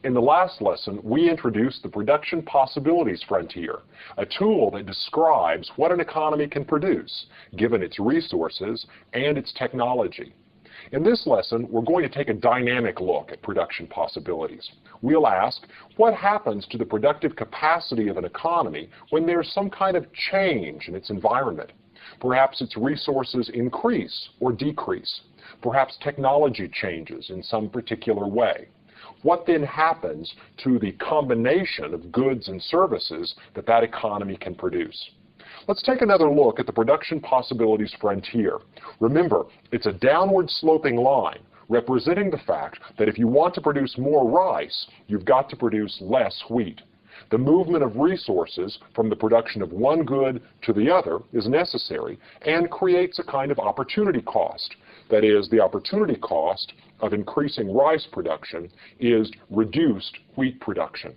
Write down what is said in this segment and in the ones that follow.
In the last lesson, we introduced the Production Possibilities Frontier, a tool that describes what an economy can produce, given its resources and its technology. In this lesson, we're going to take a dynamic look at production possibilities. We'll ask, what happens to the productive capacity of an economy when there's some kind of change in its environment? Perhaps its resources increase or decrease. Perhaps technology changes in some particular way. What then happens to the combination of goods and services that that economy can produce? Let's take another look at the Production Possibilities Frontier. Remember, it's a downward sloping line representing the fact that if you want to produce more rice, you've got to produce less wheat. The movement of resources from the production of one good to the other is necessary and creates a kind of opportunity cost. That is, the opportunity cost of increasing rice production is reduced wheat production.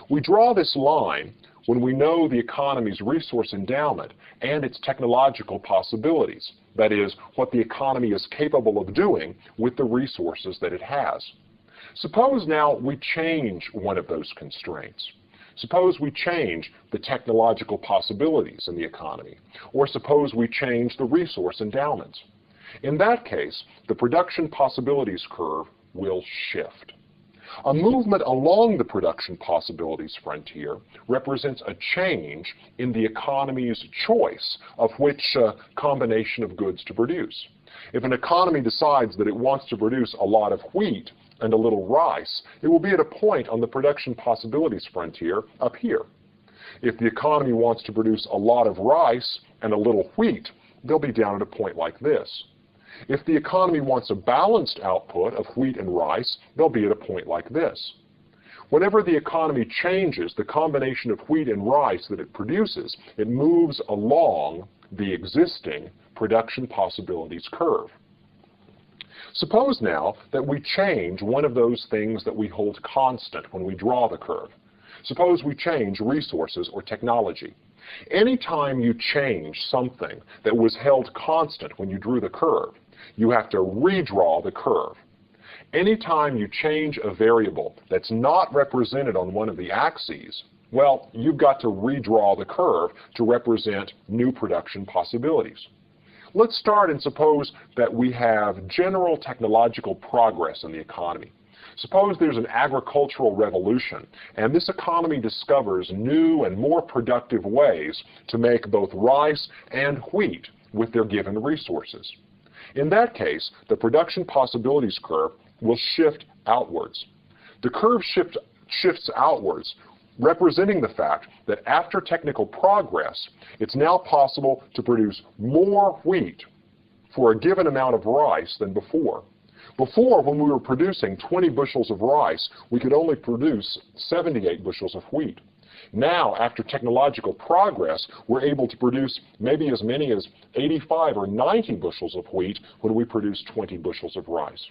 We draw this line when we know the economy's resource endowment and its technological possibilities. That is, what the economy is capable of doing with the resources that it has. Suppose now we change one of those constraints. Suppose we change the technological possibilities in the economy, or suppose we change the resource endowments. In that case, the production possibilities curve will shift. A movement along the production possibilities frontier represents a change in the economy's choice of which combination of goods to produce. If an economy decides that it wants to produce a lot of wheat and a little rice, it will be at a point on the production possibilities frontier up here. If the economy wants to produce a lot of rice and a little wheat, they'll be down at a point like this. If the economy wants a balanced output of wheat and rice, they'll be at a point like this. Whenever the economy changes the combination of wheat and rice that it produces, it moves along the existing production possibilities curve. Suppose now that we change one of those things that we hold constant when we draw the curve. Suppose we change resources or technology. Anytime you change something that was held constant when you drew the curve, you have to redraw the curve. Anytime you change a variable that's not represented on one of the axes, well, you've got to redraw the curve to represent new production possibilities. Let's start and suppose that we have general technological progress in the economy. Suppose there's an agricultural revolution, and this economy discovers new and more productive ways to make both rice and wheat with their given resources. In that case, the production possibilities curve will shift outwards. The curve shifts outwards, representing the fact that after technical progress, it's now possible to produce more wheat for a given amount of rice than before. Before, when we were producing 20 bushels of rice, we could only produce 78 bushels of wheat. Now, after technological progress, we're able to produce maybe as many as 85 or 90 bushels of wheat when we produce 20 bushels of rice.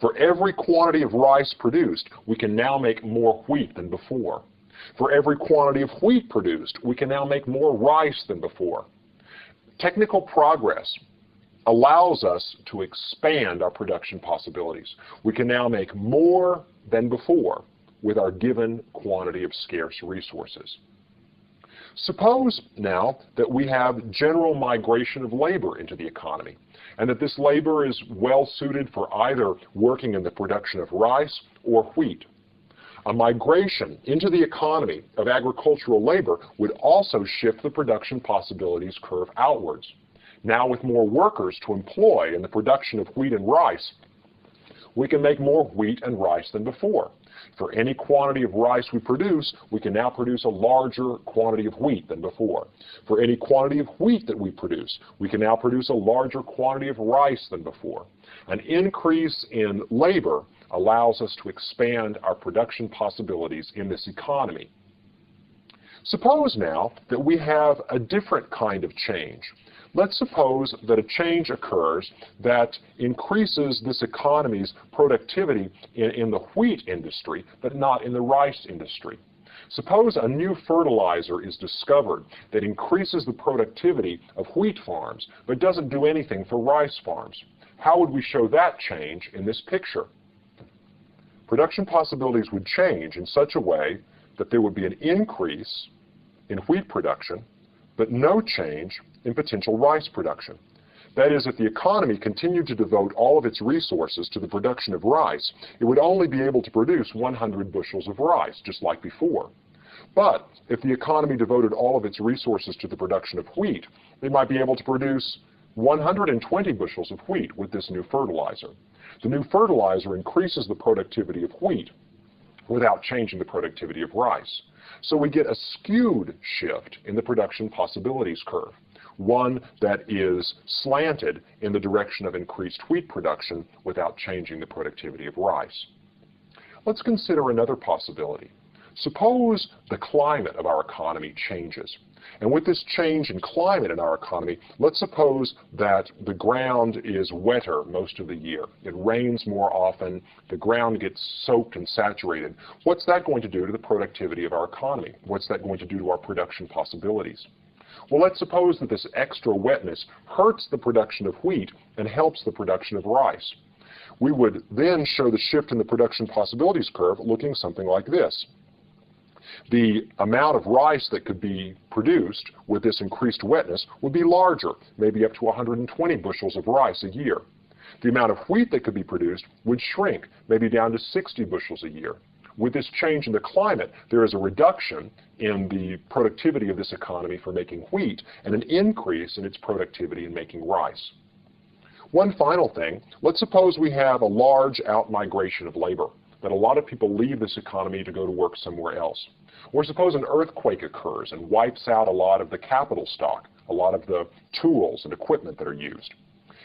For every quantity of rice produced, we can now make more wheat than before. For every quantity of wheat produced, we can now make more rice than before. Technical progress allows us to expand our production possibilities. We can now make more than before with our given quantity of scarce resources. Suppose now that we have general migration of labor into the economy, and that this labor is well suited for either working in the production of rice or wheat. A migration into the economy of agricultural labor would also shift the production possibilities curve outwards. Now, with more workers to employ in the production of wheat and rice, we can make more wheat and rice than before. For any quantity of rice we produce, we can now produce a larger quantity of wheat than before. For any quantity of wheat that we produce, we can now produce a larger quantity of rice than before. An increase in labor allows us to expand our production possibilities in this economy. Suppose now that we have a different kind of change. Let's suppose that a change occurs that increases this economy's productivity in the wheat industry, but not in the rice industry. Suppose a new fertilizer is discovered that increases the productivity of wheat farms, but doesn't do anything for rice farms. How would we show that change in this picture? production possibilities would change in such a way that there would be an increase in wheat production, but no change in potential rice production. That is, if the economy continued to devote all of its resources to the production of rice, it would only be able to produce 100 bushels of rice, just like before. But if the economy devoted all of its resources to the production of wheat, they might be able to produce 120 bushels of wheat with this new fertilizer. The new fertilizer increases the productivity of wheat without changing the productivity of rice. So we get a skewed shift in the production possibilities curve, one that is slanted in the direction of increased wheat production without changing the productivity of rice. Let's consider another possibility. Suppose the climate of our economy changes. And with this change in climate in our economy, let's suppose that the ground is wetter most of the year. It rains more often, the ground gets soaked and saturated. What's that going to do to the productivity of our economy? What's that going to do to our production possibilities? Well, let's suppose that this extra wetness hurts the production of wheat and helps the production of rice. We would then show the shift in the production possibilities curve looking something like this. The amount of rice that could be produced with this increased wetness would be larger, maybe up to 120 bushels of rice a year. The amount of wheat that could be produced would shrink, maybe down to 60 bushels a year. With this change in the climate, there is a reduction in the productivity of this economy for making wheat and an increase in its productivity in making rice. One final thing, let's suppose we have a large out-migration of labor, that a lot of people leave this economy to go to work somewhere else. Or suppose an earthquake occurs and wipes out a lot of the capital stock, a lot of the tools and equipment that are used.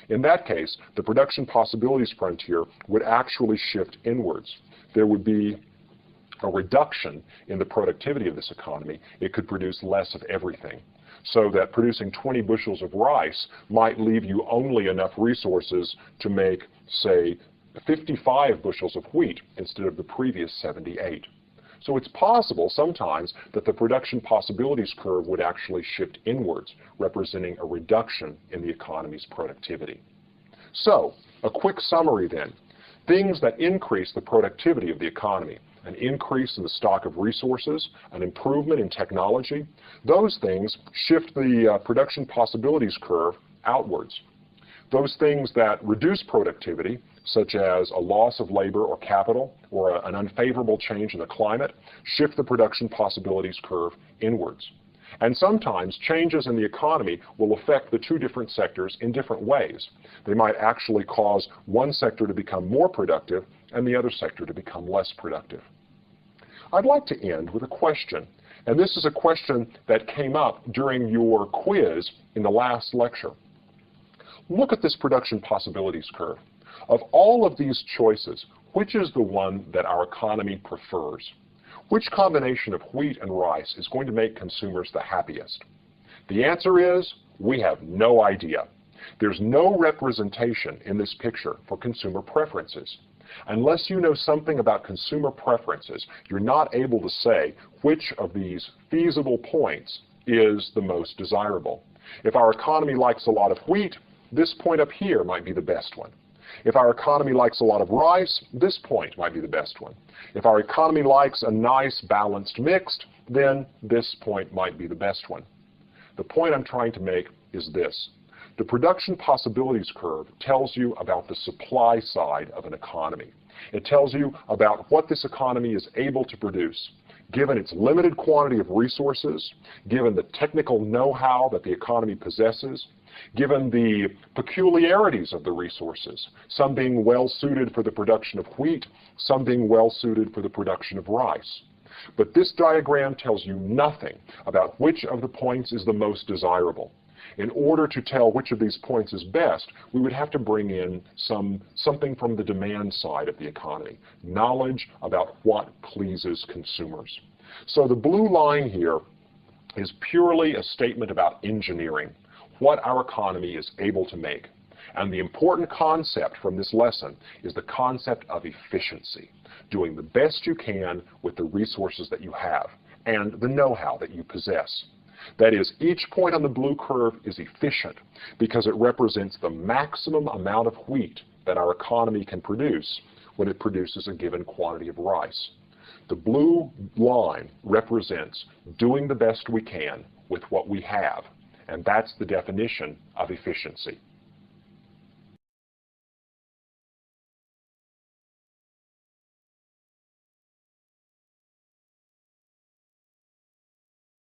In that case, the production possibilities frontier would actually shift inwards. There would be a reduction in the productivity of this economy. It could produce less of everything. So that producing 20 bushels of rice might leave you only enough resources to make, say, 55 bushels of wheat instead of the previous 78. So it's possible sometimes that the production possibilities curve would actually shift inwards, representing a reduction in the economy's productivity. So, a quick summary then. Things that increase the productivity of the economy, an increase in the stock of resources, an improvement in technology, those things shift the production possibilities curve outwards. Those things that reduce productivity, such as a loss of labor or capital or an unfavorable change in the climate, shift the production possibilities curve inwards. And sometimes changes in the economy will affect the two different sectors in different ways. They might actually cause one sector to become more productive and the other sector to become less productive. I'd like to end with a question. And this is a question that came up during your quiz in the last lecture. Look at this production possibilities curve. Of all of these choices, which is the one that our economy prefers? Which combination of wheat and rice is going to make consumers the happiest? The answer is, we have no idea. There's no representation in this picture for consumer preferences. Unless you know something about consumer preferences, you're not able to say which of these feasible points is the most desirable. If our economy likes a lot of wheat, this point up here might be the best one. If our economy likes a lot of rice, this point might be the best one. If our economy likes a nice balanced mix, then this point might be the best one. The point I'm trying to make is this. The production possibilities curve tells you about the supply side of an economy. It tells you about what this economy is able to produce, given its limited quantity of resources, given the technical know-how that the economy possesses, given the peculiarities of the resources, some being well suited for the production of wheat, some being well suited for the production of rice. But this diagram tells you nothing about which of the points is the most desirable. In order to tell which of these points is best, we would have to bring in something from the demand side of the economy, knowledge about what pleases consumers. So the blue line here is purely a statement about engineering, what our economy is able to make. And the important concept from this lesson is the concept of efficiency, doing the best you can with the resources that you have and the know-how that you possess. That is, each point on the blue curve is efficient because it represents the maximum amount of wheat that our economy can produce when it produces a given quantity of rice. The blue line represents doing the best we can with what we have, and that's the definition of efficiency.